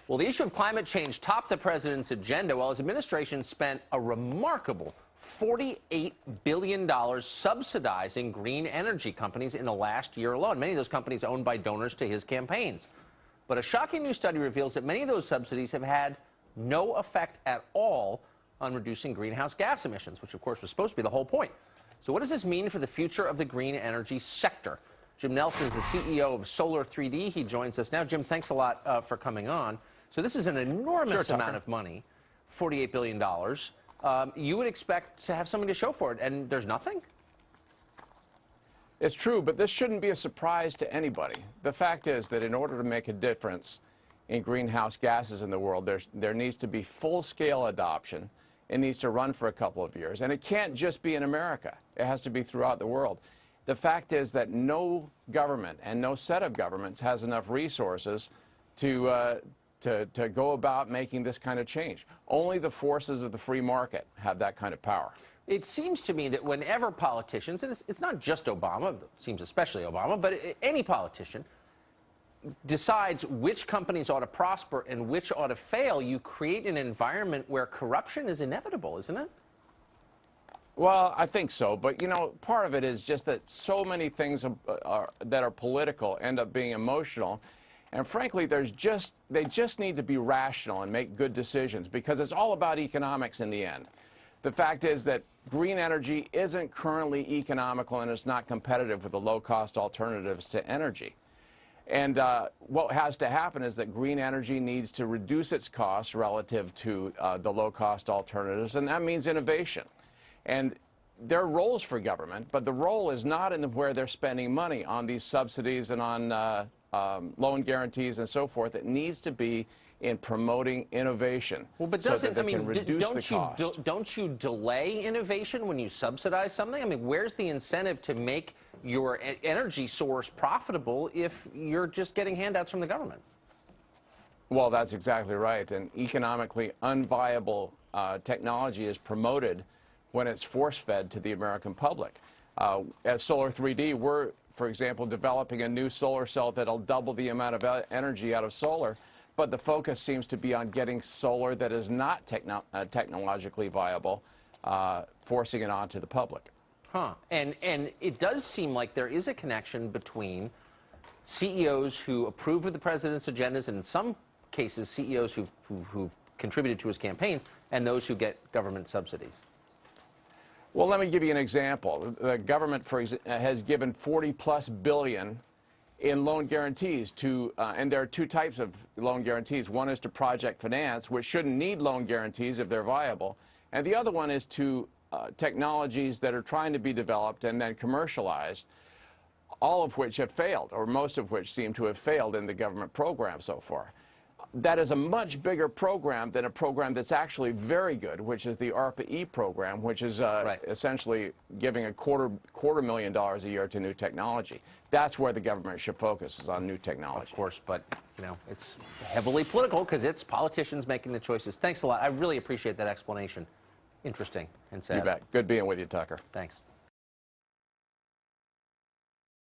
Well, the issue of climate change topped the president's agenda while his administration spent a remarkable $48 billion subsidizing green energy companies in the last year alone, many of those companies owned by donors to his campaigns. But a shocking new study reveals that many of those subsidies have had no effect at all on reducing greenhouse gas emissions, which, of course, was supposed to be the whole point. So what does this mean for the future of the green energy sector? Jim Nelson is the CEO of Solar 3D. He joins us now. Jim, thanks a lot for coming on. So this is an enormous amount of money, $48 billion. You would expect to have something to show for it, and there's nothing? It's true, but this shouldn't be a surprise to anybody. The fact is that in order to make a difference in greenhouse gases in the world, there needs to be full-scale adoption. It needs to run for a couple of years, and it can't just be in America. It has to be throughout the world. The fact is that no government and no set of governments has enough resources to go about making this kind of change. Only the forces of the free market have that kind of power. It seems to me that whenever politicians, and it's not just Obama, it seems especially Obama, but any politician decides which companies ought to prosper and which ought to fail, you create an environment where corruption is inevitable, isn't it? Well, I think so, but, you know, part of it is just that so many things that are political end up being emotional, and frankly, they just need to be rational and make good decisions, because it's all about economics in the end. The fact is that green energy isn't currently economical, and it's not competitive with the low-cost alternatives to energy. And what has to happen is that green energy needs to reduce its costs relative to the low-cost alternatives, and that means innovation. And there are roles for government, but the role is not in where they're spending money on these subsidies and on loan guarantees and so forth. It needs to be in promoting innovation. Well, but don't you delay innovation when you subsidize something? I mean, where's the incentive to make your energy source profitable if you're just getting handouts from the government? Well, that's exactly right. And economically unviable technology is promoted when it's force-fed to the American public. At Solar 3D, we're, for example, developing a new solar cell that'll double the amount of energy out of solar, but the focus seems to be on getting solar that is not technologically viable, forcing it on to the public. Huh. And it does seem like there is a connection between CEOs who approve of the president's agendas, and in some cases, CEOs who've contributed to his campaigns, and those who get government subsidies. Well, let me give you an example. The government, has given $40+ billion in loan guarantees to, and there are two types of loan guarantees. One is to project finance, which shouldn't need loan guarantees if they're viable, and the other one is to technologies that are trying to be developed and then commercialized, all of which have failed, or most of which seem to have failed in the government program so far. That is a much bigger program than a program that's actually very good, which is the ARPA-E program, which is essentially giving a quarter million dollars a year to new technology. That's where the government should focus, is on new technology. Of course, but, you know, it's heavily political because it's politicians making the choices. Thanks a lot. I really appreciate that explanation. Interesting and sad. You bet. Good being with you, Tucker. Thanks.